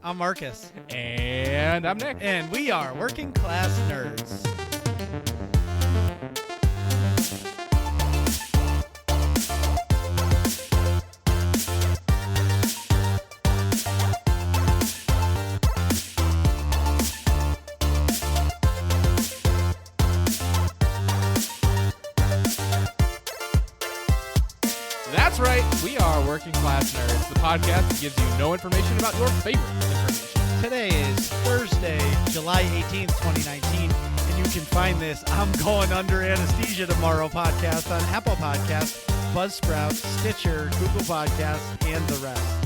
I'm Marcus. And I'm Nick. And we are Working Class Nerds. That's right, we are Working Class Nerds, the podcast that gives you no information about your favorite information. Today is Thursday, July 18th, 2019, and you can find this I'm Going Under Anesthesia Tomorrow podcast on Apple Podcasts, Buzzsprout, Stitcher, Google Podcasts, and the rest.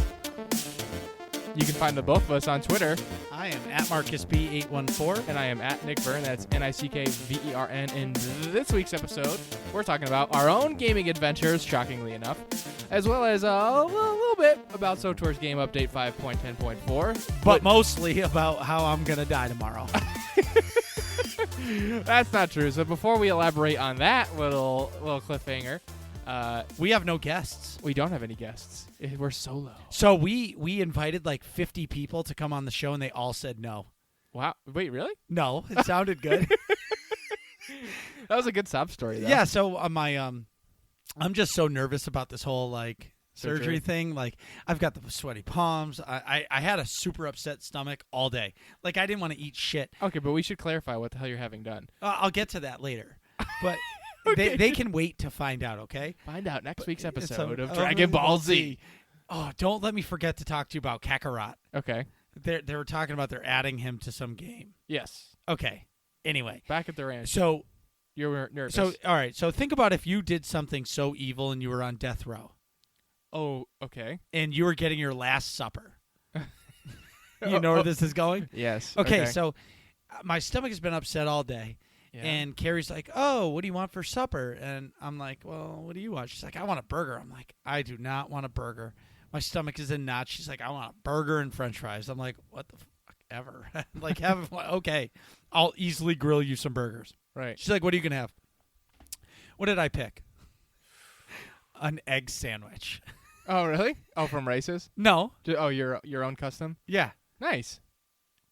You can find the both of us on Twitter. I am at MarcusB814. And I am at Nick Vern, that's NickVern. In this week's episode, we're talking about our own gaming adventures, shockingly enough, as well as a little bit about SWTOR's game update 5.10.4. But mostly about how I'm going to die tomorrow. That's not true. So before we elaborate on that little cliffhanger, we have no guests. we don't have any guests. We're solo. So we invited like 50 people to come on the show, and they all said no. Wow. Wait, really? No, it sounded good. That was a good sob story, though. Yeah, so I'm just so nervous about this whole like surgery thing. Like, I've got the sweaty palms. I had a super upset stomach all day. Like, I didn't want to eat shit. Okay, but we should clarify what the hell you're having done. I'll get to that later. But Okay. they can wait to find out, okay? Find out next week's It's episode a- of Dragon Ball Z. Oh, don't let me forget to talk to you about Kakarot. Okay. They were talking about they're adding him to some game. Yes. Okay. Anyway. Back at the ranch. So You're nervous. all right. So think about if you did something so evil and you were on death row Oh, okay. and you were getting your last supper. You know where this is going? Yes. Okay, so my stomach has been upset all day. Yeah. And Carrie's like, oh, what do you want for supper? And I'm like, well, what do you want? She's like, I want a burger. I'm like, I do not want a burger. My stomach is in knots. She's like, I want a burger and french fries. I'm like, what the fuck ever? Like, okay, I'll easily grill you some burgers. Right. She's like, what are you going to have? What did I pick? An egg sandwich. Oh, really? Oh, from Races? No. Oh, your own custom? Yeah. Nice.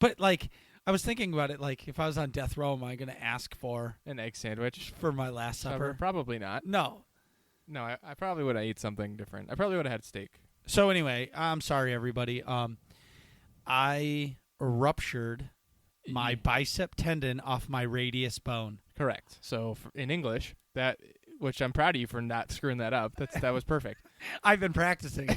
But, like, I was thinking about it, like, if I was on death row, am I going to ask for An egg sandwich? my last supper? Probably not. No. No, I probably would have eaten something different. I probably would have had steak. So anyway, I'm sorry, everybody. I ruptured my bicep tendon off my radius bone. Correct. So in English, which I'm proud of you for not screwing that up. That was perfect. I've been practicing.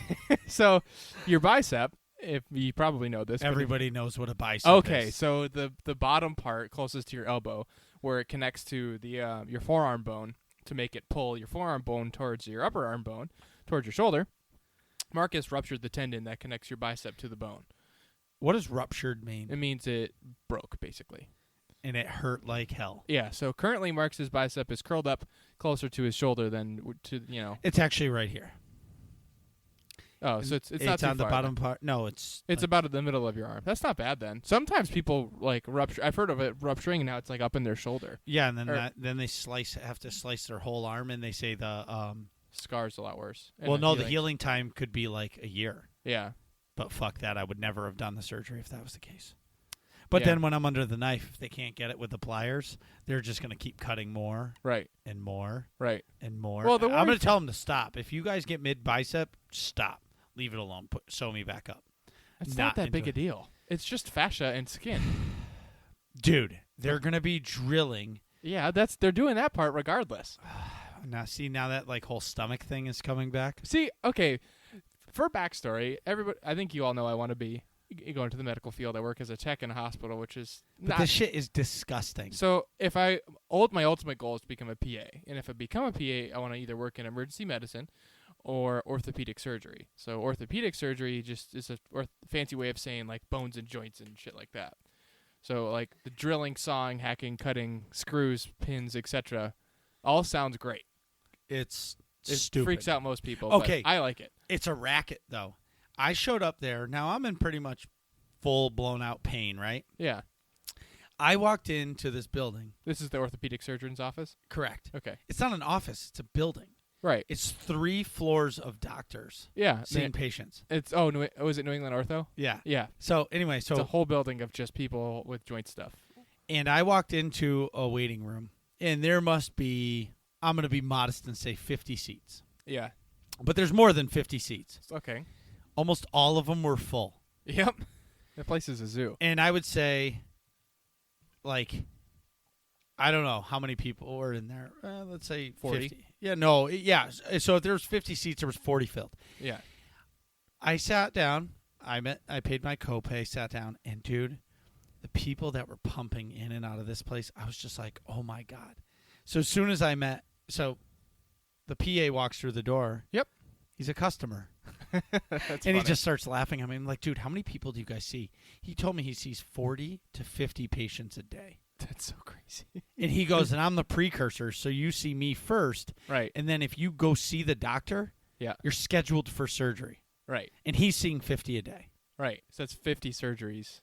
So your bicep, if you probably know this. Everybody knows what a bicep Okay, is. so the bottom part closest to your elbow, where it connects to the your forearm bone to make it pull your forearm bone towards your upper arm bone, towards your shoulder. Marcus ruptured the tendon that connects your bicep to the bone. What does ruptured mean? It means it broke, basically. And it hurt like hell. Yeah, so currently Marcus's bicep is curled up closer to his shoulder than to, It's actually right here. Oh, so it's not too on the far bottom then. part. No, it's about in the middle of your arm. That's not bad then. Sometimes people like rupture. I've heard of it rupturing, and now it's like up in their shoulder. yeah, and then they have to slice their whole arm, and they say the Scar's a lot worse. And well, no, the healing. healing time could be like a year. Yeah. But fuck that, I would never have done the surgery if that was the case. But Yeah. then when I'm under the knife, if they can't get it with the pliers, they're just going to keep cutting more Right. and more Right. and more. Well, I'm going to tell them to stop. If you guys get mid-bicep, stop. Leave it alone. Sew me back up. It's not that into big a it. deal. It's just fascia and skin. Dude, they're going to be drilling. Yeah, they're doing that part regardless. Now that like whole stomach thing is coming back. See, okay, for backstory, everybody, I think you all know I want to be going to the medical field. I work as a tech in a hospital, which is But not. this shit is disgusting. So if my ultimate goal is to become a PA, and if I become a PA, I want to either work in emergency medicine or orthopedic surgery. So orthopedic surgery just is a fancy way of saying like bones and joints and shit like that. So like the drilling, sawing, hacking, cutting, screws, pins, etc. all sounds great. It Stupid. Freaks out most people. Okay. But I like it. It's a racket, though. I showed up there. Now, I'm in pretty much full blown out pain, right? Yeah. I walked into this building. This is the orthopedic surgeon's office? Correct. Okay. It's not an office. It's a building. Right. It's 3 floors of doctors Yeah. seeing patients. It's is it New England Ortho? Yeah. Yeah. So anyway, It's a whole building of just people with joint stuff. and I walked into a waiting room, and there must be, I'm going to be modest and say 50 seats. Yeah. But there's more than 50 seats. Okay. Almost all of them were full. Yep. That place is a zoo. And I would say, like, I don't know how many people were in there. Let's say 40. 50. Yeah, no. Yeah. So if there was 50 seats, there was 40 filled. Yeah. I sat down. I paid my copay, sat down, and dude, the people that were pumping in and out of this place, I was just like, oh my God. So as soon as so the PA walks through the door. Yep. He's a customer. That's and funny. he just starts laughing. I mean, like, dude, how many people do you guys see? He told me he sees 40 to 50 patients a day. That's so crazy. And he goes, and I'm the precursor, so you see me first. Right. And then if you go see the doctor, Yeah. you're scheduled for surgery. Right. And he's seeing 50 a day. Right. So that's 50 surgeries.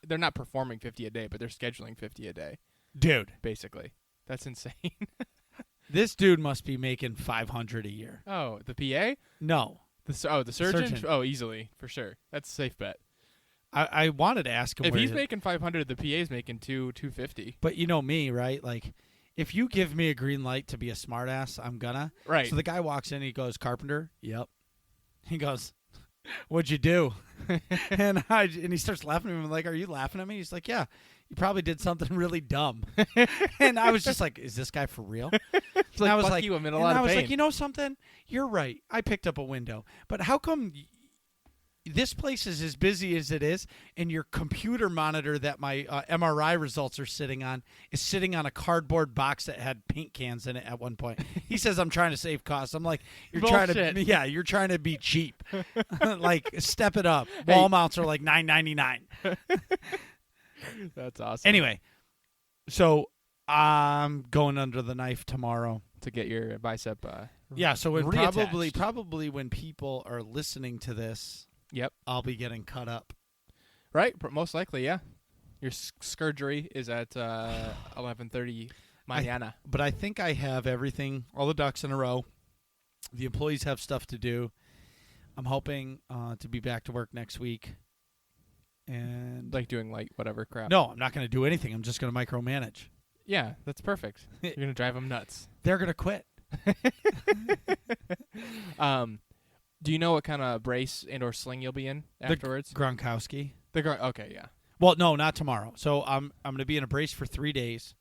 They're not performing 50 a day, but they're scheduling 50 a day, Dude. basically. That's insane. This dude must be making $500 a year. Oh, the PA? No. The surgeon? Surgeon. Oh, easily, for sure. That's a safe bet. I wanted to ask him If where he's making 500, the PA's making 250. But you know me, right? Like, if you give me a green light to be a smartass, I'm gonna. Right. So the guy walks in, he goes, Carpenter? Yep. He goes, what'd you do? and he starts laughing at me. I'm like, are you laughing at me? He's like, yeah. You probably did something really dumb. And I was just like, is this guy for real? It's like, I was fuck like, you, I'm in a and lot I of was pain. like, you know something? You're right. I picked up a window. But how come this place is as busy as it is, and your computer monitor that my MRI results are sitting on is sitting on a cardboard box that had paint cans in it at one point? He says, I'm trying to save costs. I'm like, you're trying to be cheap. Like, step it up. Wall mounts are like $9.99. That's awesome. Anyway, so I'm going under the knife tomorrow to get your bicep yeah, so it reattached. probably when people are listening to this, Yep. I'll be getting cut up. Right, most likely, yeah. Your surgery is at 11:30 mañana. But I think I have everything, all the ducks in a row. The employees have stuff to do. I'm hoping to be back to work next week. And Like doing light whatever crap. no, I'm not going to do anything. I'm just going to micromanage. Yeah, that's perfect. You're going to drive them nuts. They're going to quit. Do you know what kind of brace and or sling you'll be in afterwards? Gronkowski. Okay, yeah. Well, no, not tomorrow. So I'm going to be in a brace for 3 days.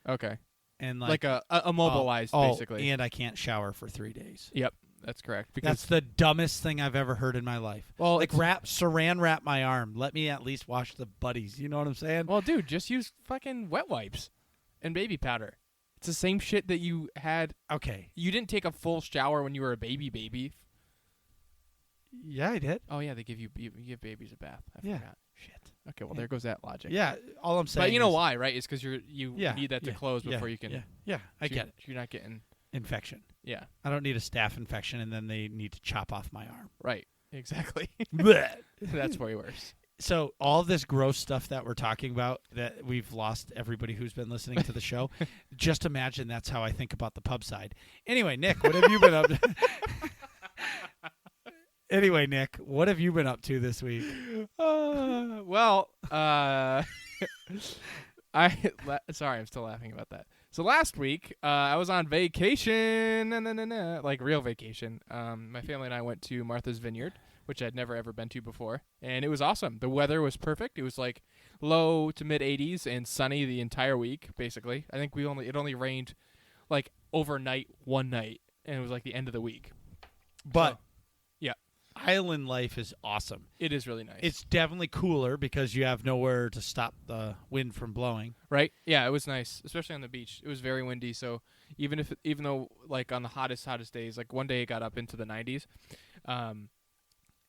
Okay. And Like a immobilized, basically. And I can't shower for 3 days. Yep, that's correct. Because That's the dumbest thing I've ever heard in my life. well, Like, saran wrap my arm. Let me at least wash the buddies. You know what I'm saying? well, dude, just use fucking wet wipes and baby powder. It's the same shit that you had. Okay. You didn't take a full shower when you were a baby. Yeah, I did. Oh yeah, you give babies a bath. I Yeah. forgot. Shit. Okay, well there goes that logic. Yeah, all I'm saying But you know is, why, right? It's because you Yeah, need that to yeah, close yeah, before you can. Yeah, I so get it. You're not getting. Infection. Yeah. I don't need a staph infection, and then they need to chop off my arm. Right. Exactly. Blech. That's way worse. So all this gross stuff that we're talking about, that we've lost everybody who's been listening to the show, just imagine that's how I think about the pub side. Anyway, Nick, what have you been up to? Anyway, Nick, what have you been up to this week? Sorry, I'm still laughing about that. So last week, I was on vacation, like real vacation. My family and I went to Martha's Vineyard, which I'd never ever been to before, and it was awesome. The weather was perfect. It was like low to mid 80s and sunny the entire week, basically. I think it only rained like overnight one night, and it was like the end of the week. But So, yeah, island life is awesome. it is really nice. It's definitely cooler because you have nowhere to stop the wind from blowing. Right? Yeah, it was nice, especially on the beach. It was very windy, so even though like on the hottest days, like one day it got up into the 90s,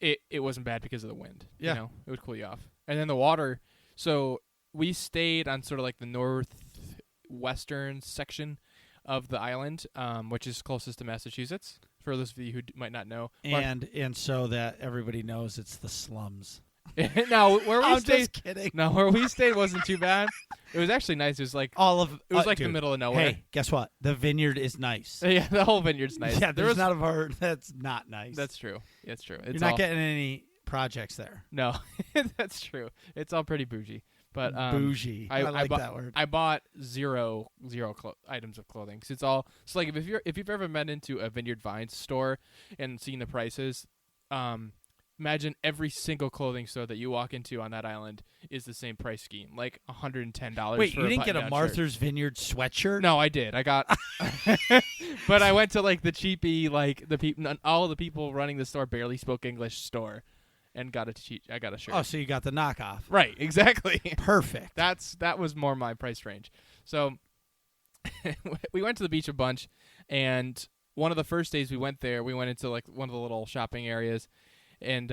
it wasn't bad because of the wind. Yeah. You know, it would cool you off. And then the water, so we stayed on sort of like the northwestern section of the island, which is closest to Massachusetts, for those of you who might not know. And so that everybody knows, it's the slums. Now where we I'm stayed, just kidding. no, where we stayed wasn't too bad. It was actually nice. It was like it was like dude, the middle of nowhere. Hey, guess what? The vineyard is nice. Yeah, the whole vineyard's nice. Yeah, there's not a part that's not nice. That's true. That's true. You're not getting any projects there. No, that's true. It's all pretty bougie. But bougie. I like that word. I bought zero items of clothing. 'Cause it's all so like if you've ever been into a Vineyard Vines store and seen the prices, imagine every single clothing store that you walk into on that island is the same price scheme, like $110. Wait, for you a didn't get a button-down Martha's Vineyard sweatshirt? No, I did. I got, but I went to like the cheapy, like the people, all the people running the store barely spoke English store, and got I got a shirt. Oh, so you got the knockoff. Right, exactly. Perfect. That was more my price range. So we went to the beach a bunch, and one of the first days we went there, we went into like one of the little shopping areas, and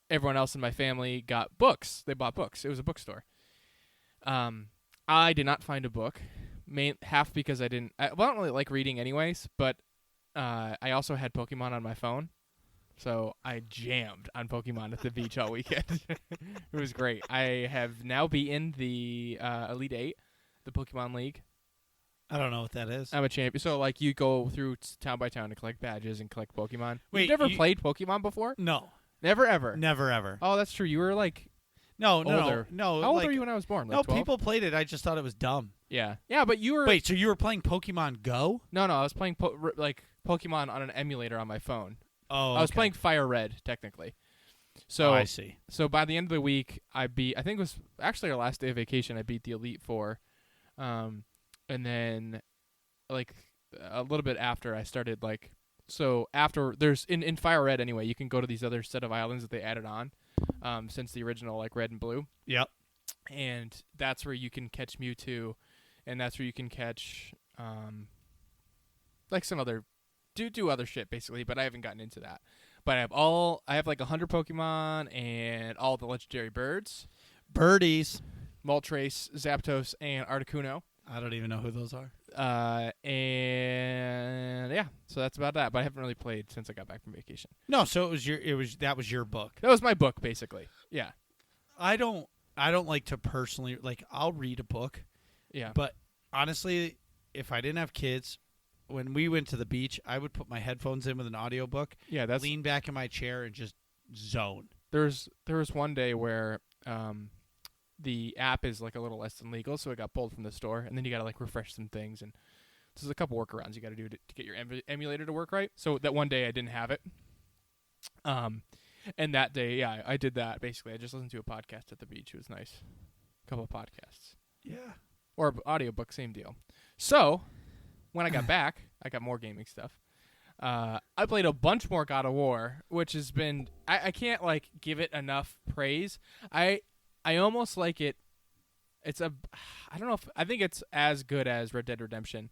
everyone else in my family got books. They bought books. It was a bookstore. I did not find a book, half because I don't really like reading anyways, but I also had Pokemon on my phone. So I jammed on Pokemon at the beach all weekend. It was great. I have now beaten the Elite Eight, the Pokemon League. I don't know what that is. I'm a champion. So like you go through town by town to collect badges and collect Pokemon. Wait, you've never played Pokemon before? No. Never ever. Never ever. Oh, that's true. You were like older. No. How old were you when I was born? Like no, 12? people played it. I just thought it was dumb. Yeah. Yeah, but you were. Wait, so you were playing Pokemon Go? No. I was playing Pokemon on an emulator on my phone. Oh, I was playing Fire Red, technically. So I see. So by the end of the week, I think it was actually our last day of vacation, I beat the Elite Four. And then, like, a little bit after, I started, like, so after, there's, in Fire Red anyway, you can go to these other set of islands that they added on, since the original, like, Red and Blue. Yep. And that's where you can catch Mewtwo, and that's where you can catch, like, some other do other shit basically, but I haven't gotten into that. But I have like 100 Pokemon and all the legendary birds. Birdies. Moltres, Zapdos, and Articuno. I don't even know who those are. And yeah, so that's about that. But I haven't really played since I got back from vacation. No, so that was your book. That was my book basically. Yeah. I don't like to personally, like, I'll read a book. Yeah. But honestly, if I didn't have kids, when we went to the beach, I would put my headphones in with an audiobook, lean back in my chair, and just zone. There was one day where the app is like a little less than legal, so it got pulled from the store, and then you got to like refresh some things, and there's a couple workarounds you got to do to get your emulator to work right. So that one day I didn't have it. And that day, yeah, I did that. Basically, I just listened to a podcast at the beach. It was nice. A couple of podcasts. Yeah. Or audiobook, same deal. So when I got back, I got more gaming stuff. I played a bunch more God of War, which has been I can't like give it enough praise. I almost like it. I don't know if I think it's as good as Red Dead Redemption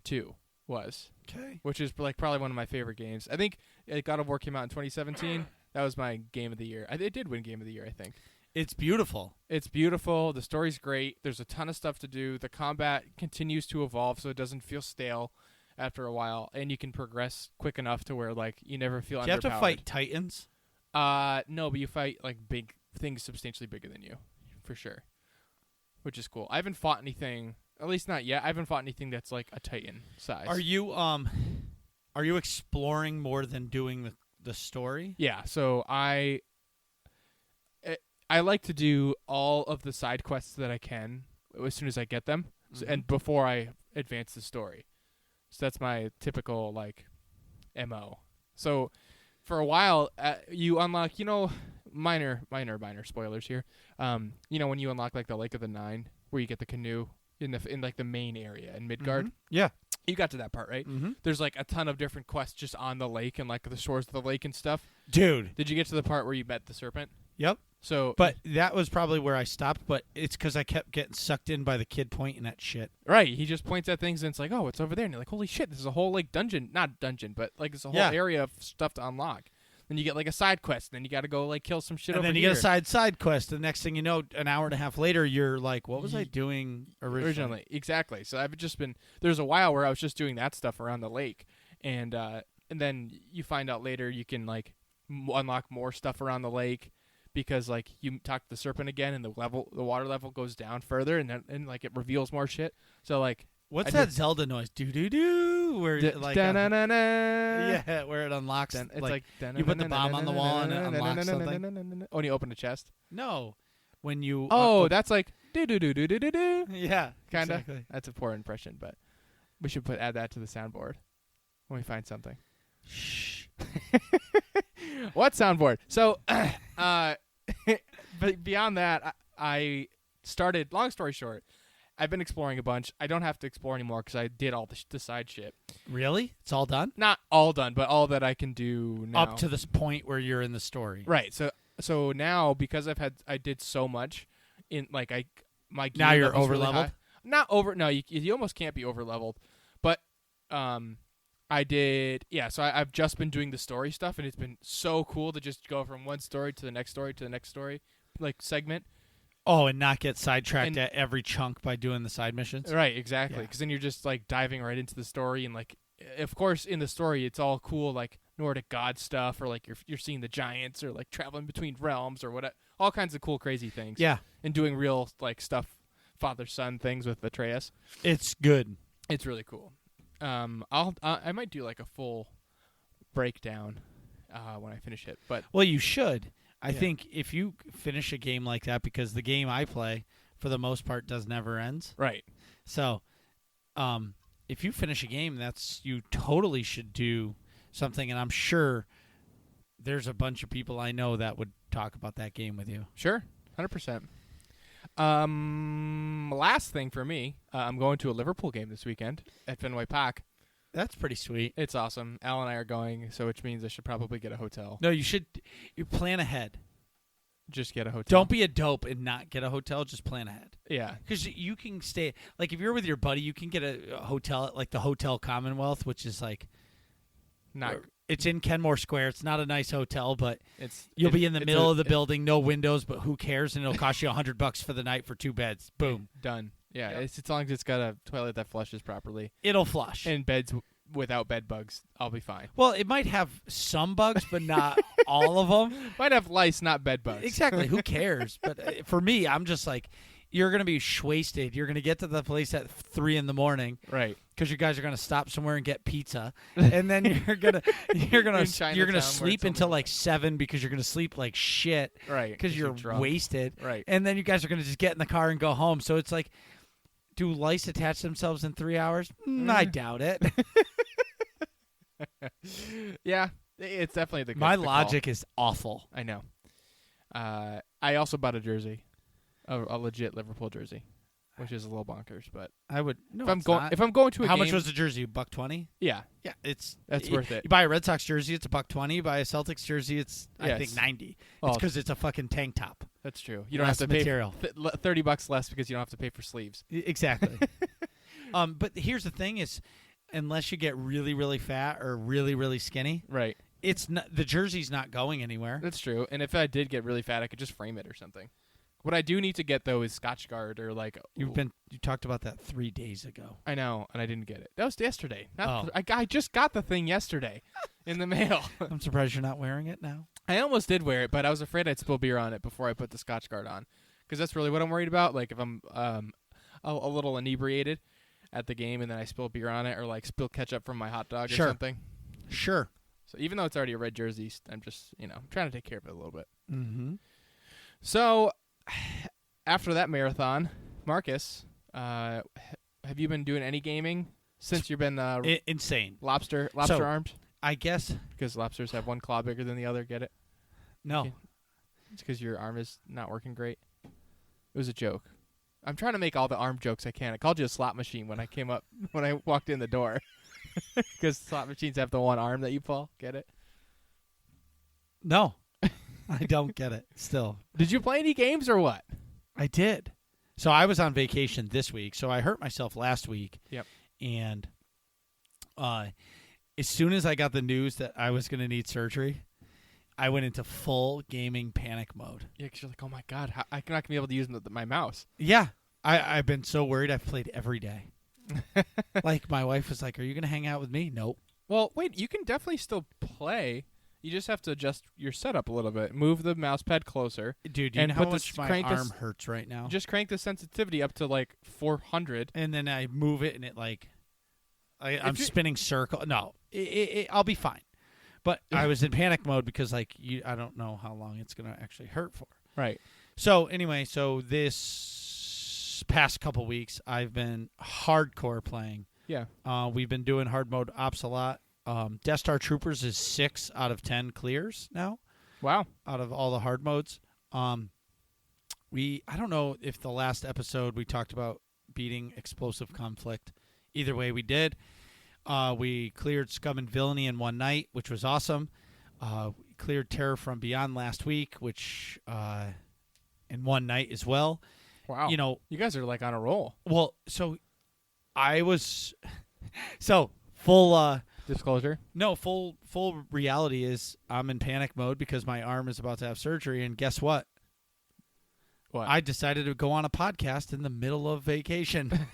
2 was. Okay. Which is like probably one of my favorite games. I think God of War came out in 2017. That was my game of the year. It did win game of the year, I think. It's beautiful. It's beautiful. The story's great. There's a ton of stuff to do. The combat continues to evolve, so it doesn't feel stale after a while, and you can progress quick enough to where like you never feel underpowered. Do you have to fight titans? No, but you fight like big things substantially bigger than you, for sure, which is cool. I haven't fought anything, at least not yet. I haven't fought anything that's like a titan size. Are you exploring more than doing the story? Yeah. So I like to do all of the side quests that I can as soon as I get them, and before I advance the story. So that's my typical like MO. So for a while, you unlock, minor spoilers here. When you unlock like the Lake of the Nine, where you get the canoe in like the main area in Midgard. Yeah. You got to that part, right? Mm-hmm. There's like a ton of different quests just on the lake and like the shores of the lake and stuff. Dude. Did you get to the part where you met the serpent? Yep. So, but that was probably where I stopped, but it's because I kept getting sucked in by the kid pointing at shit. Right. He just points at things and it's like, oh, it's over there. And you're like, holy shit, this is a whole like dungeon. Not dungeon, but like it's a whole area of stuff to unlock. Then you get like a side quest. And then you got to go like kill some shit over here. And then you get a side quest. The next thing you know, an hour and a half later, you're like, what was I doing originally? Exactly. So I've just been, there's a while where I was just doing that stuff around the lake. And then you find out later you can like unlock more stuff around the lake. because like you talk to the serpent again, and the water level goes down further, and like it reveals more shit. So like, what's that Zelda noise? Do do do. Where like yeah, where it unlocks. It's like you put the bomb on the wall and it unlocks something. Oh, and you open a chest. No, when you. Oh, that's like do do do do do do do. Yeah, kinda. Exactly. That's a poor impression, but we should add that to the soundboard when we find something. Shh. What soundboard? So, but beyond that, I started. Long story short, I've been exploring a bunch. I don't have to explore anymore because I did all the side shit. Really? It's all done? Not all done, but all that I can do now. Up to this point where you're in the story. Right. So now because I did so much in like my gear now you're level's over really leveled. high. Not over. No, you almost can't be over leveled, but I did. Yeah. So I've just been doing the story stuff, and it's been so cool to just go from one story to the next story to the next story, like segment. Oh, and not get sidetracked at every chunk by doing the side missions? Right, exactly. Because then you're just, like, diving right into the story. And, like, of course, in the story, it's all cool, like, Nordic god stuff. Or, like, you're seeing the giants. Or, like, traveling between realms. Or whatever. All kinds of cool, crazy things. Yeah. And doing real, like, stuff, father-son things with Atreus. It's good. It's really cool. I might do, like, a full breakdown when I finish it. But well, you should. I think if you finish a game like that, because the game I play, for the most part, does never ends. Right. So, if you finish a game, you totally should do something, and I'm sure there's a bunch of people I know that would talk about that game with you. Sure, 100%. Last thing for me, I'm going to a Liverpool game this weekend at Fenway Park. That's pretty sweet. It's awesome. Al and I are going, so which means I should probably get a hotel. No, you should. You plan ahead. Just get a hotel. Don't be a dope and not get a hotel. Just plan ahead. Yeah. Because you can stay. Like, if you're with your buddy, you can get a hotel at, like, the Hotel Commonwealth, which is, like... It's in Kenmore Square. It's not a nice hotel, but you'll be in the middle of the building, no windows, but who cares? And it'll cost you $100 for the night for 2 beds. Boom. Done. Yeah, Yep. it's as long as it's got a toilet that flushes properly. It'll flush. And beds without bed bugs, I'll be fine. Well, it might have some bugs, but not all of them. Might have lice, not bed bugs. Exactly. Who cares? But for me, I'm just like, you're going to be wasted. You're going to get to the place at 3 a.m. Right. Because you guys are going to stop somewhere and get pizza, and then you're gonna sleep until like 7 because you're going to sleep like shit. Right. Because you're wasted. Right. And then you guys are going to just get in the car and go home. So it's like, do lice attach themselves in 3 hours? I doubt it. Yeah, it's definitely My logic is awful. I know. I also bought a jersey, a legit Liverpool jersey, which is a little bonkers. But I would. No, if I'm going to a how game, much was the jersey? $120? Yeah, yeah, that's worth it. You buy a Red Sox jersey, it's $120. You buy a Celtics jersey, it's I think $90. Well, it's because it's a fucking tank top. That's true. You don't have to pay material. $30 less because you don't have to pay for sleeves. Exactly. But here's the thing: is unless you get really, really fat or really, really skinny, right? It's not, the jersey's not going anywhere. That's true. And if I did get really fat, I could just frame it or something. What I do need to get though is Scotch Guard or like you talked about that 3 days ago. I know, and I didn't get it. That was yesterday. I just got the thing yesterday in the mail. I'm surprised you're not wearing it now. I almost did wear it, but I was afraid I'd spill beer on it before I put the Scotch Guard on, because that's really what I'm worried about. Like if I'm a little inebriated at the game and then I spill beer on it, or like spill ketchup from my hot dog or something. Sure. So even though it's already a red jersey, I'm just trying to take care of it a little bit. Mm-hmm. So after that marathon, Marcus, have you been doing any gaming since you've been insane lobster armed? I guess because lobsters have one claw bigger than the other. Get it? No, okay. It's because your arm is not working great. It was a joke. I'm trying to make all the arm jokes I can. I called you a slot machine when I walked in the door. Because slot machines have the one arm that you pull. Get it? No, I don't get it still. Did you play any games or what? I did. So I was on vacation this week. So I hurt myself last week. Yep. And as soon as I got the news that I was going to need surgery, I went into full gaming panic mode. Yeah, because you're like, oh my God, I'm not going to be able to use my mouse. Yeah. I've been so worried. I've played every day. Like, my wife was like, are you going to hang out with me? Nope. Well, wait, you can definitely still play You just have to adjust your setup a little bit. Move the mouse pad closer. Dude, do you And know how put much this- my crank this- arm hurts right now? Just crank the sensitivity up to like 400. And then I move it, and it like I'm you- spinning circle. No, I'll be fine. But I was in panic mode because like I don't know how long it's gonna actually hurt for. Right. So anyway, this past couple weeks I've been hardcore playing. Yeah. We've been doing hard mode ops a lot. Death Star Troopers is 6 out of 10 clears now Wow. out of all the hard modes. I don't know if the last episode we talked about beating explosive conflict. Either way, we did. We cleared Scum and Villainy in one night, which was awesome. We cleared Terror from Beyond last week, which in one night as well. Wow. You know, you guys are like on a roll. well, so I was full. Disclosure. No, full reality is I'm in panic mode because my arm is about to have surgery, and guess what? What? I decided to go on a podcast in the middle of vacation.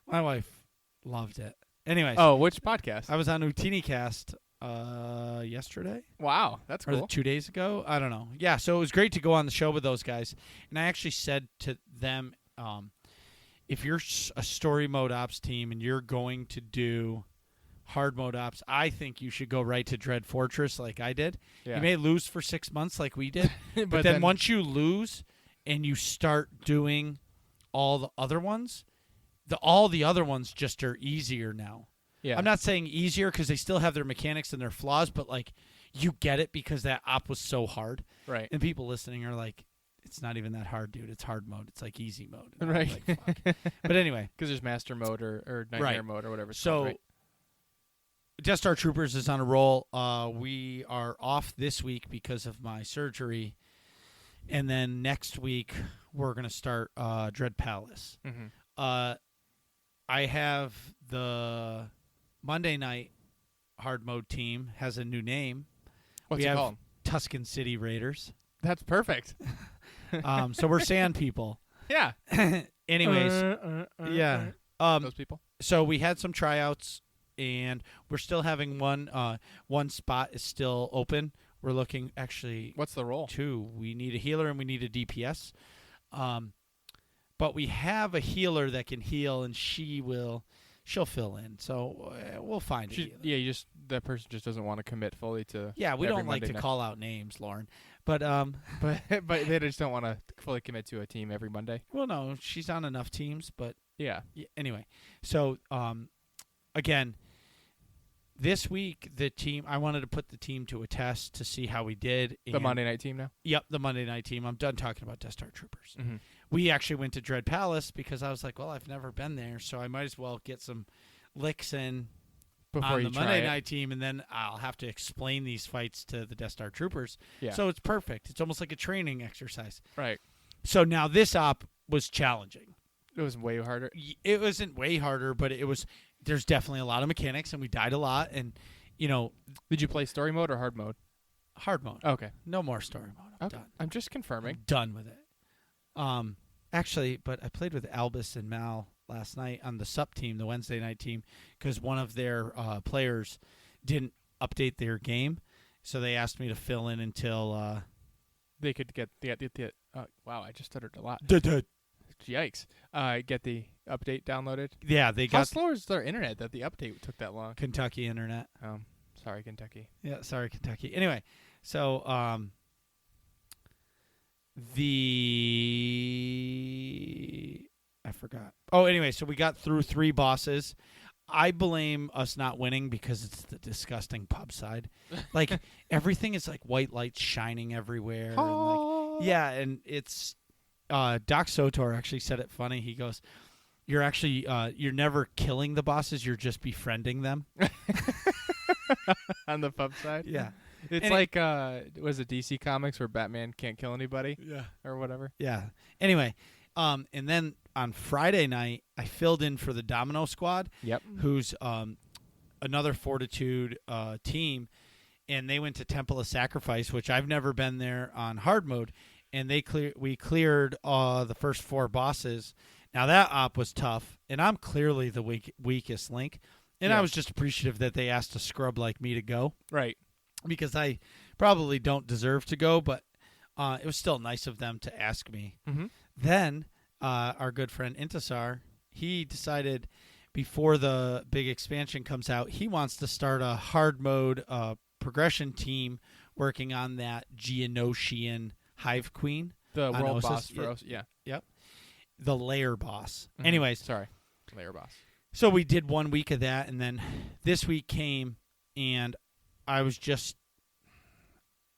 My wife loved it. Anyways, Oh, which podcast? I was on UtiniCast yesterday Wow, that's or cool. 2 days ago. I don't know. Yeah, so it was great to go on the show with those guys. And I actually said to them, if you're a story mode ops team and you're going to do hard mode ops, I think you should go right to Dread Fortress like I did. Yeah. You may lose for 6 months like we did, but then once you lose and you start doing all the other ones, all the other ones just are easier now. Yeah. I'm not saying easier because they still have their mechanics and their flaws, but like you get it because that op was so hard. Right. And people listening are like, it's not even that hard, dude. It's hard mode. It's like easy mode. And I'm Right. like, fuck. But anyway, Because there's master mode or nightmare Right. mode or whatever. It's so called, right? Death Star Troopers is on a roll. We are off this week because of my surgery. And then next week, we're going to start Dread Palace. Mhm. I have the Monday night hard mode team has a new name. What's we it have called? Tuscan City Raiders. That's perfect. So we're sand people. Yeah. Anyways, yeah. Those people. So we had some tryouts, and we're still having one spot is still open. We're looking actually What's the role? 2. We need a healer and we need a DPS. But we have a healer that can heal, and she'll fill in. So we'll find a healer. Yeah, that person just doesn't want to commit fully to. Yeah, we every don't like Monday to night. call out names, Lauren. But but they just don't want to fully commit to a team every Monday. well, no, she's on enough teams. But Yeah. anyway, so again, this week I wanted to put the team to a test to see how we did. The Monday night team now. Yep, the Monday night team. I'm done talking about Death Star Troopers. Mm-hmm. We actually went to Dread Palace because I was like, well, I've never been there, so I might as well get some licks in Before on you the try Monday it. night team, and then I'll have to explain these fights to the Death Star Troopers. Yeah. So it's perfect. It's almost like a training exercise. Right. So now this op was challenging. It was way harder. It wasn't way harder, but there's definitely a lot of mechanics, and we died a lot, and, Did you play story mode or hard mode? hard mode. Okay. No more story mode. I'm done. I'm just confirming. I'm done with it. Actually, but I played with Albus and Mal last night on the SUP team, the Wednesday night team, because one of their players didn't update their game, so they asked me to fill in until. They could get the wow, I just stuttered a lot. Yikes. Get the update downloaded. Yeah, they How got slow is their internet that the update took that long? Kentucky internet. Sorry, Kentucky. Yeah, sorry, Kentucky. Anyway, so I forgot. Oh, anyway, so we got through 3 bosses. I blame us not winning because it's the disgusting pub side. Like everything is like white lights shining everywhere. And like, yeah, and it's Doc SWTOR actually said it funny. He goes, "You're actually you're never killing the bosses. You're just befriending them." On the pub side? Yeah. It's And like was it DC Comics where Batman can't kill anybody? Yeah. Or whatever. Yeah. Anyway, and then on Friday night, I filled in for the Domino Squad, Yep. who's another Fortitude team, and they went to Temple of Sacrifice, which I've never been there on hard mode, and we cleared the first 4 bosses. Now that op was tough, and I'm clearly the weakest link, and Yeah. I was just appreciative that they asked a scrub like me to go. Right. because I probably don't deserve to go, but it was still nice of them to ask me. Mm-hmm. Then our good friend Intasar, he decided before the big expansion comes out, he wants to start a hard mode progression team working on that Geonosian Hive Queen. The on world Ossus. boss for us. Yeah. Yep. The layer boss. Mhm. Anyways, Sorry. Layer boss. so we did 1 week of that, and then this week came, and I was just,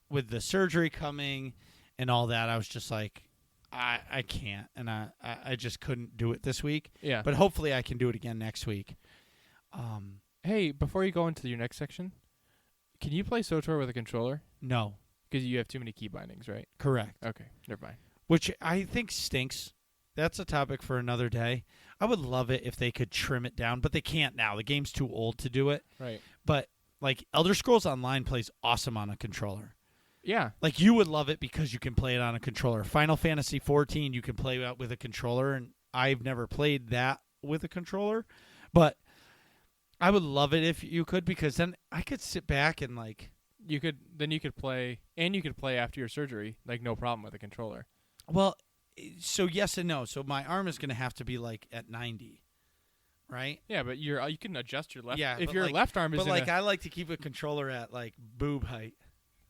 with the surgery coming and all that, I was just like, I can't, and I just couldn't do it this week. Yeah. But hopefully I can do it again next week. Hey, before you go into your next section, can you play SWTOR with a controller? No, Because you have too many key bindings, right? correct. Okay, never mind. Which I think stinks. That's a topic for another day. I would love it if they could trim it down, but they can't now. The game's too old to do it. Right. But like Elder Scrolls Online plays awesome on a controller. Yeah. Like you would love it because you can play it on a controller. Final Fantasy 14 you can play out with a controller, and I've never played that with a controller, but I would love it if you could, because then I could sit back and like You could play, and you could play after your surgery, like no problem with a controller. well, so yes and no. So my arm is going to have to be like at 90, right? Yeah, but you can adjust your left. Yeah, if but your like- left arm is But in like I like to keep a controller at like boob height,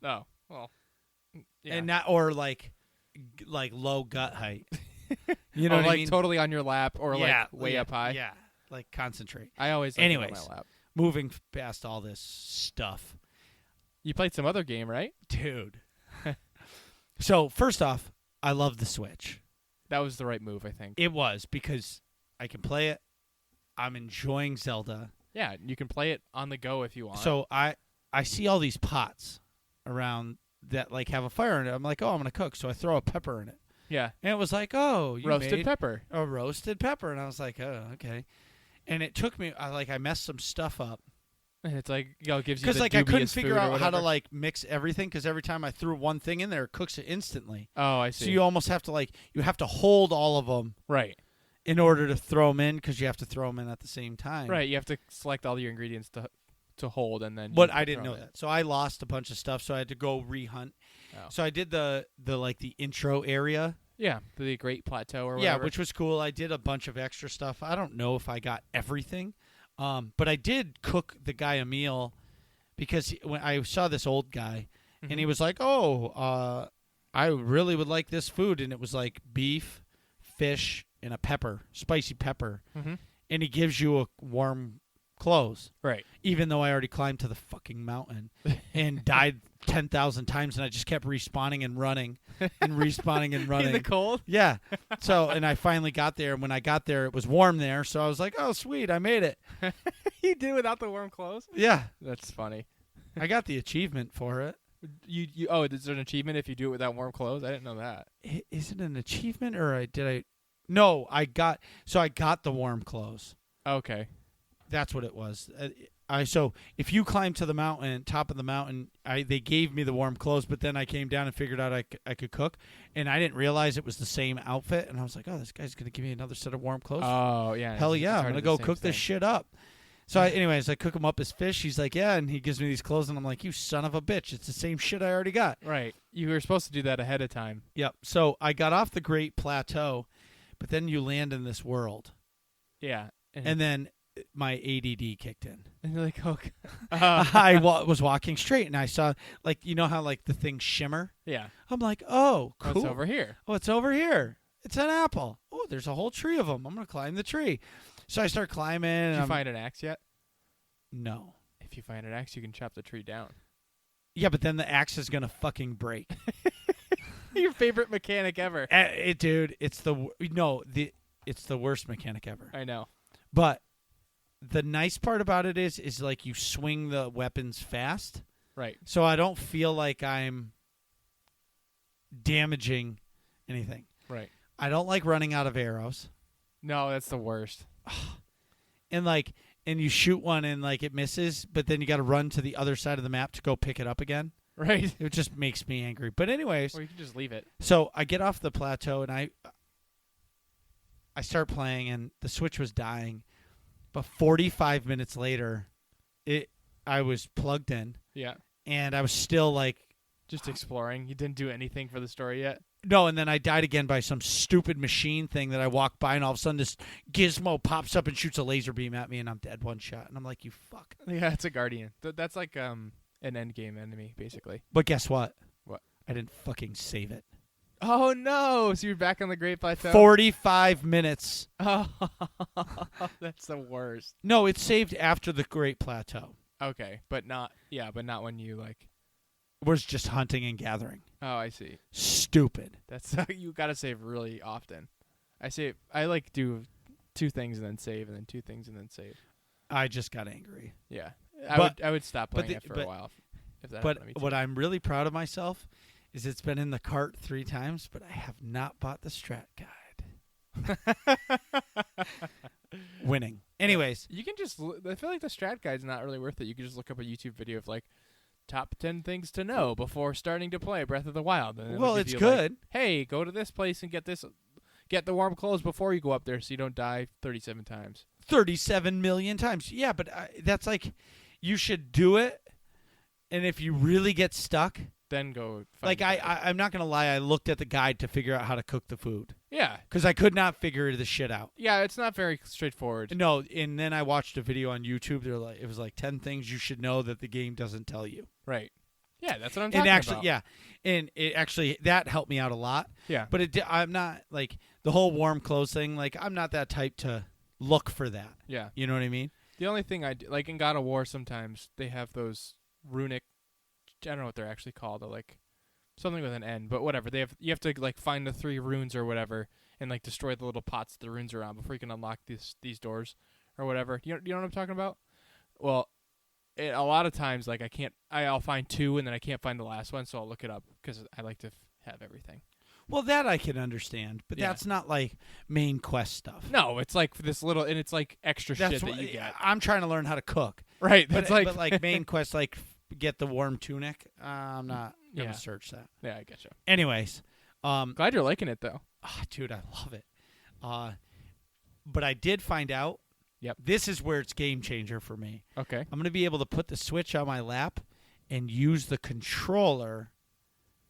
oh well, yeah. and not or like low gut height. You know what like I mean? totally on your lap or yeah, like way yeah, up high. Yeah, like concentrate. I always like it on Anyways. my lap. Moving past all this stuff, You played some other game, right? dude. So first off, I love the Switch. That was the right move, I think. It was because I can play it. I'm enjoying Zelda. Yeah, you can play it on the go if you want. So I see all these pots around that like have a fire in it. I'm like, oh, I'm gonna cook. So I throw a pepper in it, yeah, and it was like, oh, you roasted made pepper. a roasted pepper, and I was like, oh, okay. And it took me, I messed some stuff up And it's like, it gives you because the like I couldn't dubious figure food or out how to whatever. like mix everything, because every time I threw one thing in there, it cooks it instantly. Oh, I So see. you almost have to you have to hold all of them right, in order to throw them in, because you have to throw them in at the same time. right. You have to select all your ingredients to hold, and then. But you I didn't throw know it. that, so I lost a bunch of stuff. So I had to go rehunt. Oh. So I did the intro area. Yeah, the Great Plateau or Yeah, whatever. which was cool. I did a bunch of extra stuff. I don't know if I got everything, but I did cook the guy a meal, because when I saw this old guy, and he was like, "Oh, I really would like this food," and it was like beef, fish, and a pepper, spicy pepper, Mm-hmm. and he gives you a warm clothes. Right. Even though I already climbed to the fucking mountain and died 10,000 times, and I just kept respawning and running and respawning and running. In the cold. Yeah. So, and I finally got there, and when I got there, it was warm there. So I was like, oh, sweet, I made it. You did without the warm clothes. Yeah. That's funny. I got the achievement for it. You is there an achievement if you do it without warm clothes? I didn't know that. Is it an achievement, or No, I got the warm clothes. Okay. That's what it was. So if you climb to the mountain, top of the mountain, they gave me the warm clothes, but then I came down and figured out I could cook, and I didn't realize it was the same outfit, and I was like, oh, this guy's gonna give me another set of warm clothes. Oh yeah. Hell it's yeah, I'm hard gonna to go the cook same this thing. shit up. So anyways, I cook him up as fish. He's like, yeah, and he gives me these clothes, and I'm like, you son of a bitch, it's the same shit I already got. Right. You were supposed to do that ahead of time. Yep. So I got off the Great Plateau, but then you land in this world, Yeah. and then my ADD kicked in. And you're like, okay. I was walking straight, and I saw, like, you know how like the things shimmer. Yeah. I'm like, oh, cool. It's over here. Oh, it's over here. It's an apple. Oh, there's a whole tree of them. I'm gonna climb the tree. So I start climbing. Did and you I'm- find an axe yet? No. If you find an axe, you can chop the tree down. Yeah, but then the axe is gonna fucking break. Your favorite mechanic ever. Dude, it's it's the worst mechanic ever. I know. But the nice part about it is like you swing the weapons fast, Right. so I don't feel like I'm damaging anything. Right. I don't like running out of arrows, No, that's the worst. and you shoot one and like it misses, but then you got to run to the other side of the map to go pick it up again. Right. It just makes me angry. But anyways, Or you can just leave it. so I get off the plateau and I start playing, and the Switch was dying. But 45 minutes later, I was plugged in, Yeah. and I was still like, Just exploring. You didn't do anything for the story yet? no, and then I died again by some stupid machine thing that I walked by, and all of a sudden this gizmo pops up and shoots a laser beam at me, and I'm dead one shot. And I'm like, you fuck. Yeah, it's a Guardian. That's like an endgame enemy, basically. But guess what? What? I didn't fucking save it. Oh, no. So you're back on the Great Plateau? 45 minutes. Oh, that's the worst. No, it's saved after the Great Plateau. Okay, but not when you, like... Was just hunting and gathering. Oh, I see. Stupid. That's you got to save really often. I like do 2 things and then save, and then 2 things and then save. I just got angry. Yeah. But- I would stop playing it for but- a while if that But happened to me too. what I'm really proud of myself is it's been in the cart 3 times, but I have not bought the strat guide. Winning. Anyways, You can just I feel like the strat guide's not really worth it. You can just look up a YouTube video of like top 10 things to know before starting to play Breath of the Wild. And it'll well, give it's you, good. Like, hey, go to this place and get the warm clothes before you go up there so you don't die 37 times. 37 million times. Yeah, but that's like, you should do it. And if you really get stuck, Then go find like the guide. I'm not going to lie, I looked at the guide to figure out how to cook the food. Yeah. Because I could not figure the shit out. Yeah, it's not very straightforward. No, and then I watched a video on YouTube. It was like 10 things you should know that the game doesn't tell you. Right. Yeah, that's what I'm And talking actually, about. yeah, and it actually that helped me out a lot. Yeah. But I'm not like the whole warm clothes thing. Like I'm not that type to look for that. Yeah. You know what I mean? The only thing I do, like in God of War, sometimes they have those runic. I don't know what they're actually called. They're like something with an N, but whatever. You have to like find the 3 runes or whatever, and like destroy the little pots the runes are on before you can unlock these doors or whatever. You know what I'm talking about? Well, a lot of times like I'll find 2 and then I can't find the last one, so I'll look it up because I like to have everything. Well, that I can understand, but Yeah. that's not like main quest stuff. No, it's like this little, and it's like extra That's shit what, that you get. I'm trying to learn how to cook. Right. But That's like, but like main quest, like get the warm tunic. I'm not gonna Yeah. search that. yeah, I getcha. Anyways, Glad you're liking it though. dude, I love it. But I did find out. Yep. This is where it's game changer for me. Okay. I'm going to be able to put the Switch on my lap and use the controller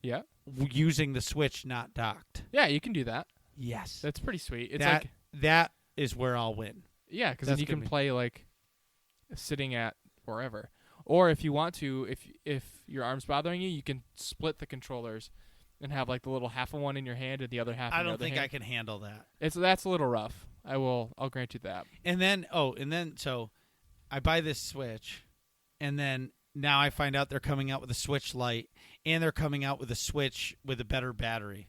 Yeah. using the Switch not docked. Yeah, you can do that. Yes. That's pretty sweet. It's that, like that is where I'll win. yeah, because then that's you can gonna be- play like sitting at wherever. Or if you want to, if your arm's bothering you, you can split the controllers and have like the little half of one in your hand and the other half. I in your don't other think hand. I can handle that. That's a little rough. I'll grant you that. And then so I buy this Switch, and then now I find out they're coming out with a Switch Lite, and they're coming out with a Switch with a better battery.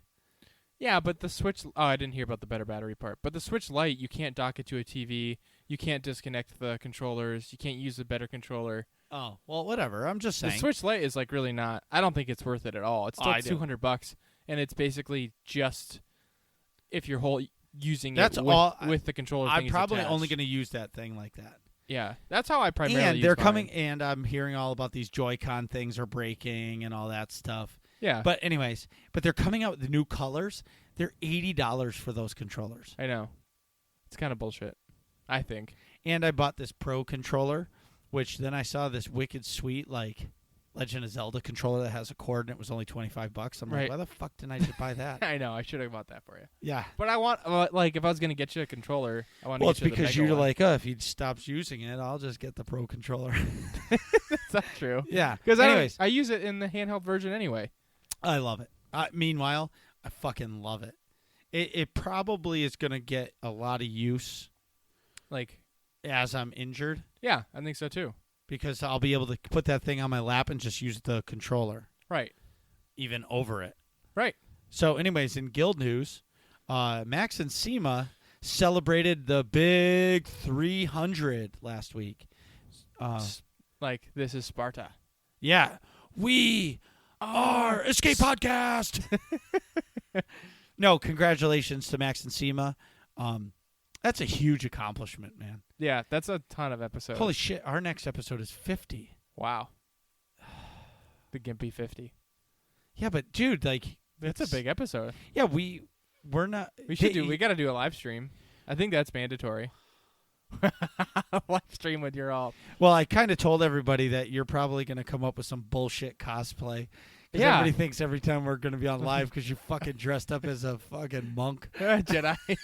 Yeah, but the Switch. Oh, I didn't hear about the better battery part. But the Switch Lite, you can't dock it to a TV. You can't disconnect the controllers. You can't use a better controller. Oh, well, whatever. I'm just The saying. Switch Lite is like really not. I don't think it's worth it at all. It's I still do. $200, and it's basically just if you're using That's it with, all- with the controller. I'm thing is probably attached. only going to use that thing like that. Yeah, that's how I primarily. And use they're mine. coming, and I'm hearing all about these Joy-Con things are breaking and all that stuff. Yeah, But anyways, they're coming out with the new colors. They're $80 for those controllers. I know it's kind of bullshit. I think. And I bought this Pro controller, which then I saw this wicked sweet like Legend of Zelda controller that has a cord, and it was only $25. I'm Right. like, why the fuck didn't I just buy that? I know I should have bought that for you. Yeah. But I want like if I was gonna get you a controller, I want. Well, to it's get you the because Mega you're one. like, if he stops using it, I'll just get the Pro controller. That's not true. Yeah. Because Anyways, I use it in the handheld version anyway. I love it. Meanwhile, I fucking love it. It probably is going to get a lot of use Like, as I'm injured yeah, I think so too. because I'll be able to put that thing on my lap and just use the controller Right. even over it. Right. So anyways, in Guild news, Max and Sema celebrated the big 300 last week. Like this is Sparta. Yeah. We are Escape Podcast. No, congratulations to Max and Sema. That's a huge accomplishment, man. Yeah, that's a ton of episodes. Holy shit, our next episode is 50. Wow. The Gimpy 50. Yeah, but dude, like That's a big episode. Yeah, we're not We got to do a live stream. I think that's mandatory. Live stream with your all. Well, I kind of told everybody that you're probably going to come up with some bullshit cosplay. Because Yeah. everybody thinks every time we're going to be on live because you fucking dressed up as a fucking monk. Jedi. Yeah.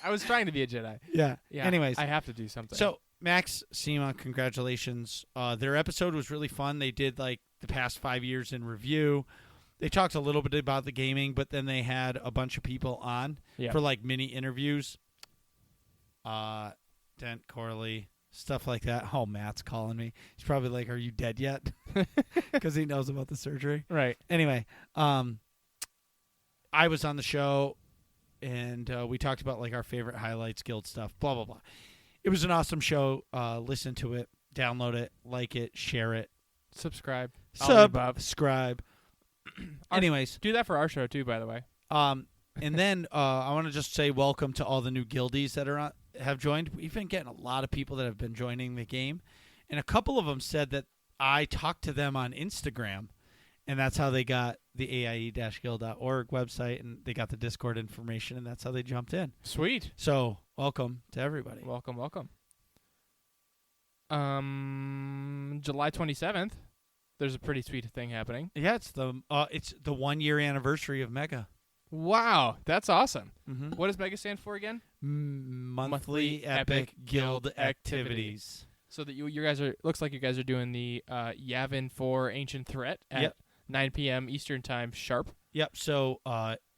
I was trying to be a Jedi. Yeah. Yeah. Anyways. I have to do something. So, Max, Seema, congratulations. Their episode was really fun. They did, like, the past 5 years in review. They talked a little bit about the gaming, but then they had a bunch of people on for, like, mini interviews. Dent, Corley, stuff like that. Oh, Matt's calling me. He's probably like, "Are you dead yet?" Because he knows about the surgery. Right. Anyway, I was on the show, and we talked about like our favorite highlights, guild stuff, blah blah blah. It was an awesome show. Listen to it, download it, like it, share it, Subscribe. subscribe. Anyways, Do that for our show too, by the way. and then I want to just say welcome to all the new guildies that have joined. We've been getting a lot of people that have been joining the game, and a couple of them said that I talked to them on Instagram, and that's how they got the AIE-guild.org website, and they got the Discord information, and that's how they jumped in. Sweet. So welcome to everybody. Welcome. July 27th, there's a pretty sweet thing happening. Yeah, it's the 1 year anniversary of Mega. Wow, that's awesome. Mm-hmm. What does Mega stand for again? Monthly Epic Guild Activities. So that you guys are, looks like you guys are doing the Yavin 4 Ancient Threat at 9 p.m. Eastern Time sharp. Yep. So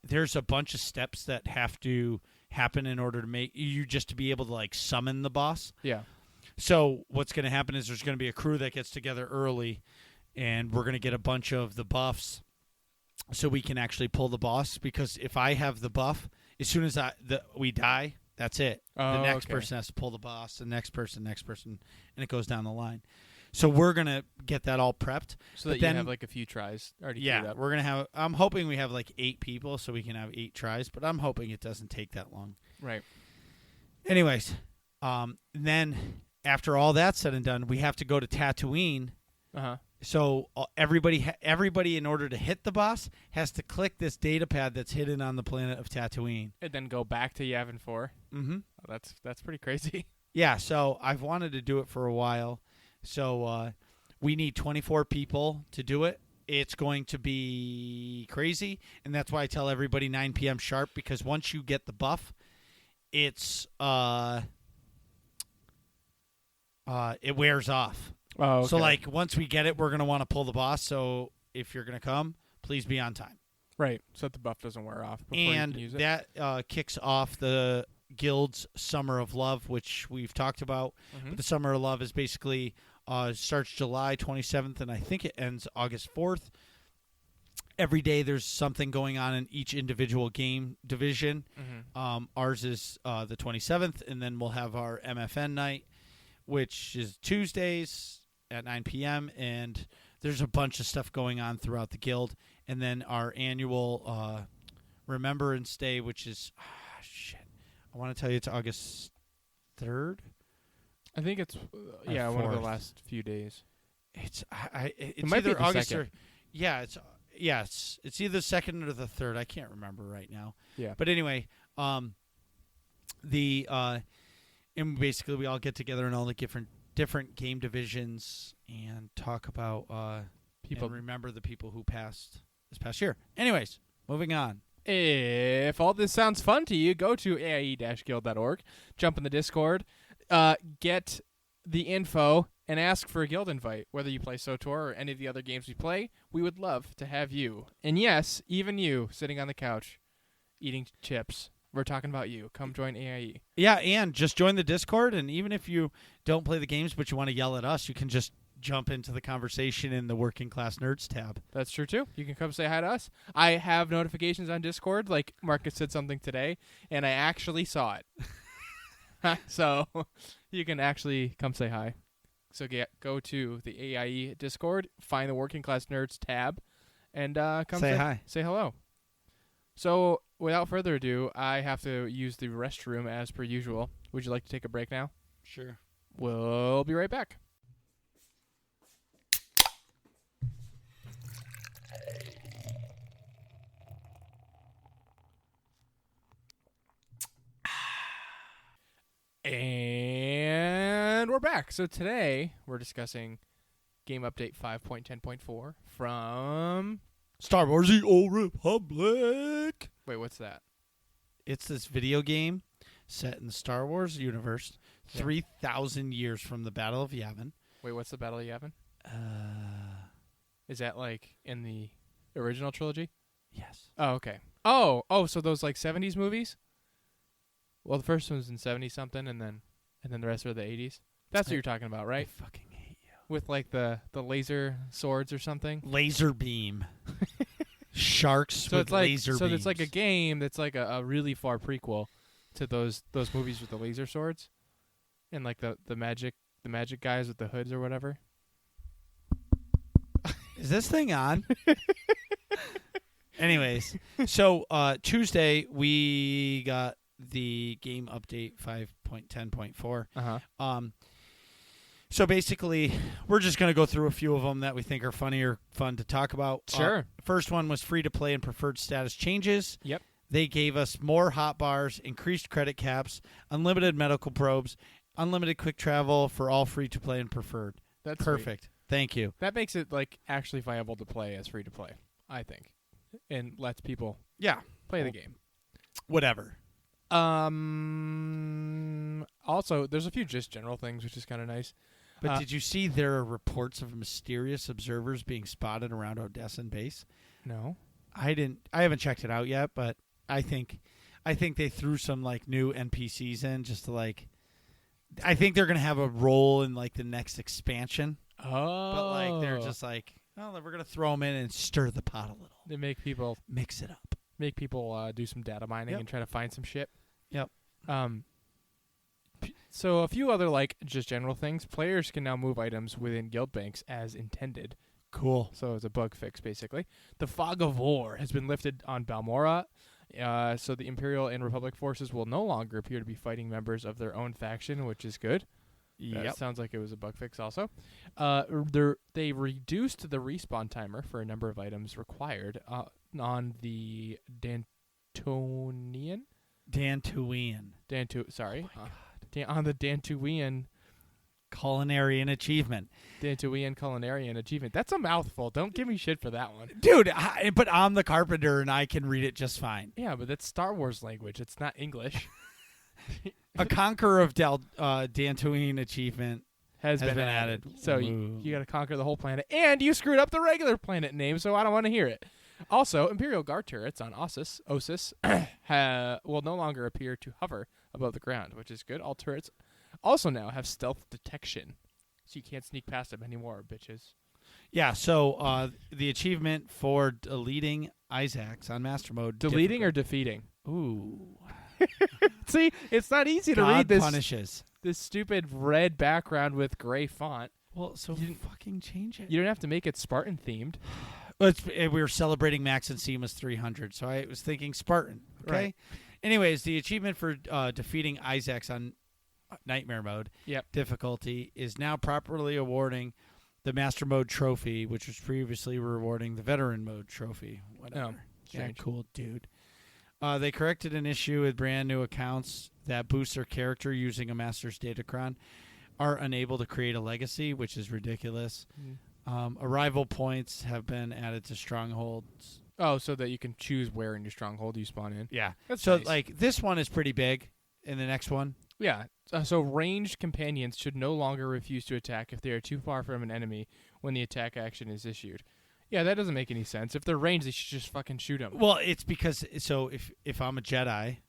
there's a bunch of steps that have to happen in order to make you just to be able to like summon the boss. Yeah. So what's going to happen is there's going to be a crew that gets together early, and we're going to get a bunch of the buffs so we can actually pull the boss. Because if I have the buff, as soon as we die, that's it. The next person has to pull the boss, the next person, and it goes down the line. So we're going to get that all prepped. So that you have like a few tries already queued up. We're going to have, I'm hoping we have like 8 people so we can have 8 tries, but I'm hoping it doesn't take that long. Right. Anyways, then after all that's said and done, we have to go to Tatooine. Uh-huh. So everybody, in order to hit the boss, has to click this data pad that's hidden on the planet of Tatooine, And then go back to Yavin 4. Mm-hmm. Oh, that's pretty crazy. Yeah. So I've wanted to do it for a while. So we need 24 people to do it. It's going to be crazy, and that's why I tell everybody 9 p.m. sharp, because once you get the buff, it's it wears off. Oh, okay. So, like, once we get it, we're going to want to pull the boss. So, if you're going to come, please be on time. Right, so that the buff doesn't wear off before you can use it. That kicks off the Guild's Summer of Love, which we've talked about. Mm-hmm. But the Summer of Love is basically starts July 27th, and I think it ends August 4th. Every day there's something going on in each individual game division. Mm-hmm. Ours is the 27th, and then we'll have our MFN night, which is Tuesdays at 9 p.m., and there's a bunch of stuff going on throughout the guild. And then our annual Remembrance Day, which is, I want to tell you it's August 3rd. I think it's, one of the last few days. It's might be either the August second. it's either the 2nd or the 3rd. I can't remember right now. Yeah. But anyway, and basically we all get together in all the different game divisions and talk about people, and remember the people who passed this past year. Anyways, moving on. If all this sounds fun to you, go to AIE-guild.org, jump in the Discord, get the info, and ask for a guild invite. Whether you play SWTOR or any of the other games we play, we would love to have you. And yes, even you, sitting on the couch, eating chips. We're talking about you. Come join AIE. Yeah, and just join the Discord, and even if you don't play the games but you want to yell at us, you can just jump into the conversation in the Working Class Nerds tab. That's true, too. You can come say hi to us. I have notifications on Discord, like Marcus said something today, and I actually saw it. So you can actually come say hi. So go to the AIE Discord, find the Working Class Nerds tab, and come say hi. Say hello. So without further ado, I have to use the restroom as per usual. Would you like to take a break now? Sure. We'll be right back. And back. So today we're discussing Game Update 5.10.4 from... Star Wars: The Old Republic. Wait, what's that? It's this video game set in the Star Wars universe, Yeah. 3,000 years from the Battle of Yavin. Wait, what's the Battle of Yavin? Is that like in the original trilogy? Yes. Oh, okay. Oh, so those like 70s movies? Well, the first one was in 70 something, and then the rest are the 80s. That's what you're talking about, right? I fucking hate you. With like the laser swords or something. Laser beam. Sharks So with it's like laser so beams. it's like a game that's like a really far prequel to those movies with the laser swords, and like the magic guys with the hoods or whatever. Is this thing on? Anyways, so Tuesday we got the game update 5.10.4. So basically, we're just going to go through a few of them that we think are funny or fun to talk about. Sure. First one was free to play and preferred status changes. Yep. They gave us more hot bars, increased credit caps, unlimited medical probes, unlimited quick travel for all free to play and preferred. That's perfect. Sweet. Thank you. That makes it like actually viable to play as free to play, I think, and lets people play the game. Whatever. Also, there's a few just general things, which is kind of nice. But did you see there are reports of mysterious observers being spotted around Odessan base? No. I haven't checked it out yet, but I think they threw some like new NPCs in just to like. I think they're gonna have a role in like the next expansion. Oh. But like they're just like, oh, we're gonna throw them in and stir the pot a little. They make people mix it up. Make people do some data mining and try to find some shit. Yep. So a few other like just general things. Players can now move items within guild banks as intended. Cool. So it's a bug fix, basically. The fog of war has been lifted on Balmora, so the Imperial and Republic forces will no longer appear to be fighting members of their own faction, which is good. That sounds like it was a bug fix also. They reduced the respawn timer for a number of items required on the Dantooian. On the Dantooian Culinary achievement. Dantooian culinary achievement. That's a mouthful. Don't give me shit for that one. Dude, but I'm the carpenter and I can read it just fine. Yeah, but that's Star Wars language. It's not English. A Conqueror of Dantooine achievement has been added. So you got to conquer the whole planet. And you screwed up the regular planet name, so I don't want to hear it. Also, Imperial Guard turrets on Osis will no longer appear to hover above the ground, which is good. All turrets also now have stealth detection, so you can't sneak past them anymore, bitches. Yeah, so the achievement for deleting Isaacs on Master Mode. Deleting or defeating? Ooh. See, it's not easy to God read this. Punishes. This stupid red background with gray font. Well, so fucking change it. You don't have to make it Spartan themed. Well, we were celebrating Max and Seema's 300, so I was thinking Spartan. Okay. Right. Anyways, the achievement for defeating Isaacs on Nightmare Mode difficulty is now properly awarding the Master Mode trophy, which was previously rewarding the Veteran Mode trophy. Whatever. Yeah, cool, dude. They corrected an issue with brand new accounts that boost their character using a Master's Datacron are unable to create a legacy, which is ridiculous. Arrival points have been added to strongholds. Oh, so that you can choose where in your stronghold you spawn in. Yeah. That's so, nice. like, this one is pretty big, and the next one. Yeah. So ranged companions should no longer refuse to attack if they are too far from an enemy when the attack action is issued. Yeah, that doesn't make any sense. If they're ranged, they should just fucking shoot them. Well, it's because, so if I'm a Jedi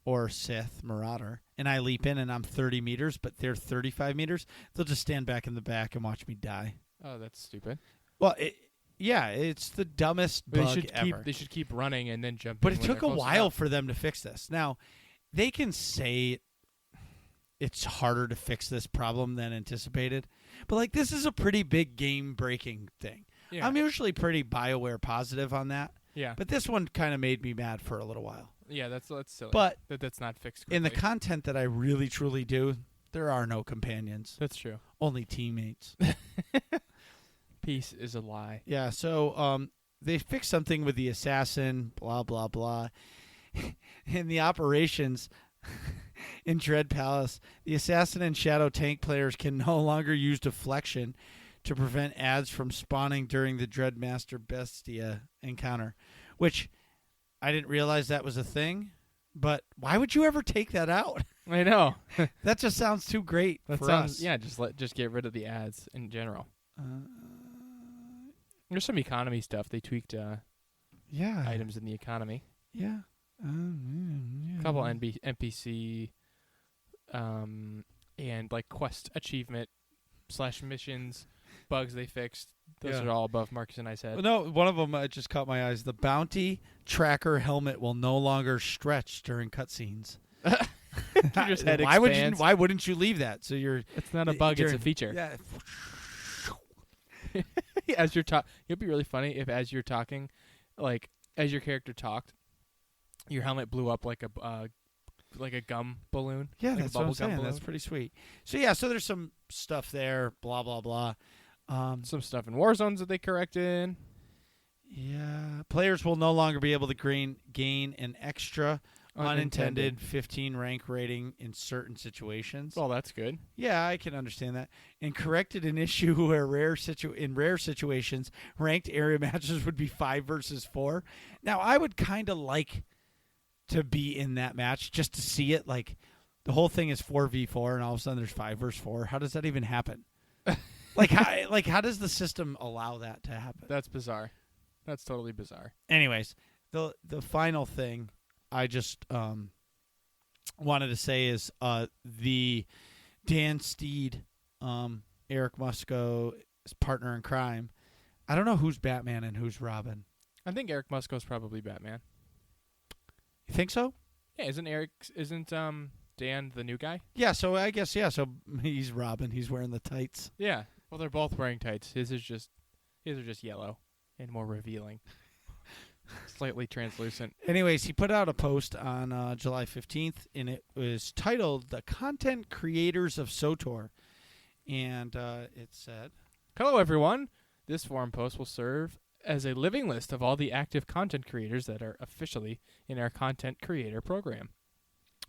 or Sith Marauder, and I leap in and I'm 30 meters, but they're 35 meters, they'll just stand back in the back and watch me die. Oh, that's stupid. Well, it's the dumbest bug ever. They should keep running and then jump. But it took a while for them to fix this. Now, they can say it's harder to fix this problem than anticipated, but like this is a pretty big game-breaking thing. Yeah. I'm usually pretty BioWare positive on that. Yeah. But this one kind of made me mad for a little while. Yeah, that's silly. But that's not fixed quickly. In the content that I really truly do, there are no companions. That's true. Only teammates. Peace is a lie. Yeah, so they fixed something with the assassin, blah, blah, blah. In the operations, In Dread Palace, the Assassin and Shadow tank players can no longer use deflection to prevent ads from spawning during the Dreadmaster Bestia encounter, which I didn't realize that was a thing, but why would you ever take that out? I know. That just sounds too great for us. Yeah, just get rid of the ads in general. There's some economy stuff. They tweaked Yeah. items in the economy. Yeah. A couple NPC and like quest achievement / missions bugs they fixed. Those are all above Marcus and I's head. Well, no, one of them just caught my eyes. The bounty tracker helmet will no longer stretch during cutscenes. Your just head expands. Why wouldn't you leave that? So you're. It's not a bug; it's a feature. Yeah. As you're it'd be really funny if, as you're talking, like as your character talked, your helmet blew up like a gum balloon. Yeah, like that's a what I'm bubble gum saying. balloon. That's pretty sweet. So yeah, so there's some stuff there. Blah blah blah. Some stuff in Warzones that they corrected. Yeah, players will no longer be able to gain an extra unintended 15 rank rating in certain situations. Well, that's good. Yeah, I can understand that. And corrected an issue where in rare situations, ranked area matches would be 5 versus 4. Now, I would kind of like to be in that match just to see it. Like, the whole thing is 4v4, and all of a sudden there's 5 versus 4. How does that even happen? How does the system allow that to happen? That's bizarre. That's totally bizarre. Anyways, the final thing I just wanted to say is the Dan Steed, Eric Musco's partner in crime. I don't know who's Batman and who's Robin. I think Eric Musco's probably Batman. You think so? Yeah, isn't Dan the new guy? Yeah, so I guess so he's Robin. He's wearing the tights. Yeah. Well, they're both wearing tights. His are just yellow and more revealing. Slightly translucent. Anyways, he put out a post on July 15th, and it was titled "The Content Creators of SWTOR," and it said, "Hello, everyone. This forum post will serve as a living list of all the active content creators that are officially in our content creator program.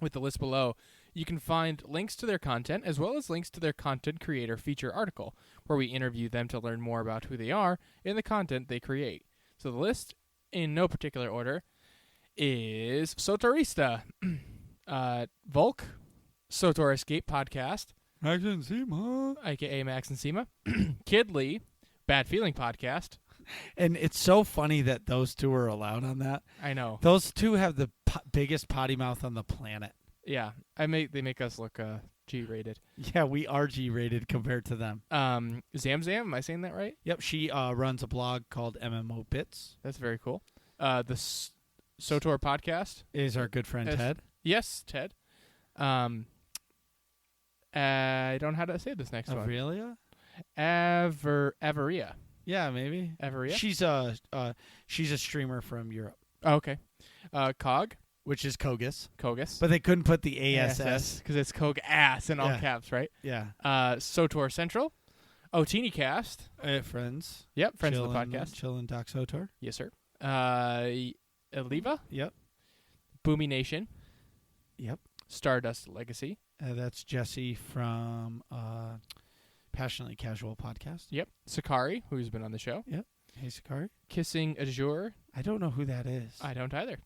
With the list below, you can find links to their content as well as links to their content creator feature article, where we interview them to learn more about who they are and the content they create. So the list, in no particular order, is SWTORista, Volk, SWTOR Escape Podcast, Max and Seema, aka Max and Seema, Kid Lee, Bad Feeling Podcast." And it's so funny that those two are allowed on that. I know. Those two have the biggest potty mouth on the planet. Yeah, they make us look G-rated. Yeah, we are G-rated compared to them. Zamzam, am I saying that right? Yep, she runs a blog called MMO Bits. That's very cool. The SWTOR podcast Is our good friend Ted. Yes, Ted. I don't know how to say this next one. Aurelia? Averia. Yeah, maybe. Averia? She's a streamer from Europe. Oh, okay. Cog. Which is Kogus. Kogus. But they couldn't put the ASS. Because it's Cog ass in all Yeah. caps, right? Yeah. SWTOR Central. Otini Cast. Friends. Yep, friends of the podcast. Chill and Doc SWTOR. Yes, sir. Eliva. Yep. Boomy Nation. Yep. Stardust Legacy. That's Jesse from Passionately Casual Podcast. Yep. Sakari, who's been on the show. Yep. Hey, Sakari. Kissing Azure. I don't know who that is. I don't either.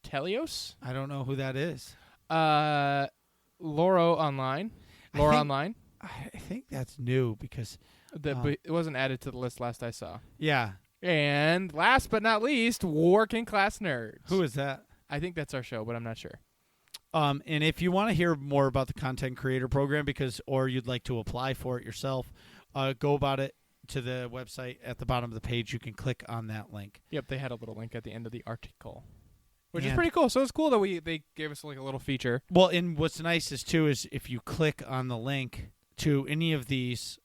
Telios. I don't know who that is. Loro Online. Loro Online. I think that's new because But it wasn't added to the list last I saw. yeah. And last but not least, Working Class Nerds. Who is that? I think that's our show, but I'm not sure. And if you want to hear more about the content creator program or you'd like to apply for it yourself, go about it to the website at the bottom of the page. You can click on that link. Yep, they had a little link at the end of the article, which is pretty cool. So it's cool that they gave us like a little feature. Well, and what's nice is if you click on the link to any of these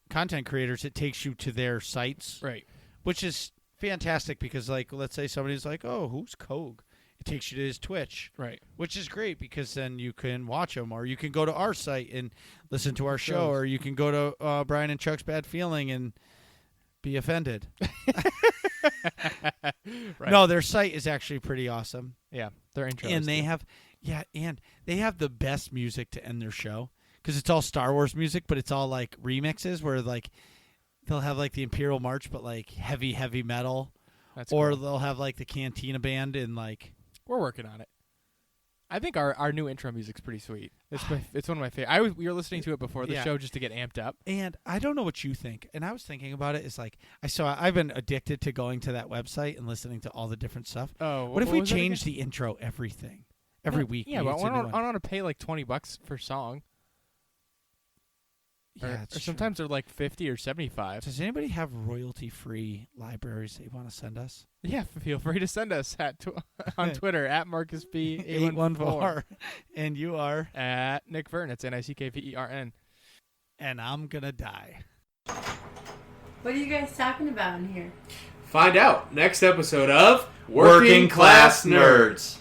content creators, it takes you to their sites, Right. which is fantastic because, like, let's say somebody's like, "Oh, who's Kogue?" It takes you to his Twitch, Right. which is great because then you can watch him, or you can go to our site and listen to our show, or you can go to Brian and Chuck's Bad Feeling and be offended. Right. No, their site is actually pretty awesome. Yeah, their intro. And they have the best music to end their show because it's all Star Wars music, but it's all like remixes where like they'll have like the Imperial March, but like heavy metal, or cool. they'll have like the Cantina Band and like. We're working on it. I think our new intro music's pretty sweet. It's one of my favorite. We were listening to it before the show just to get amped up. And I don't know what you think. And I was thinking about it. It's like I've been addicted to going to that website and listening to all the different stuff. Oh, what if we change the intro every week? Yeah, but I don't want to pay like $20 per song. Yeah, or sometimes they're like 50 or 75. Does anybody have royalty-free libraries they want to send us? Yeah, feel free to send us on Twitter at MarcusB814. And you are? At Nick Vern. It's NICKVERN. And I'm going to die. What are you guys talking about in here? Find out next episode of Working Class Nerds.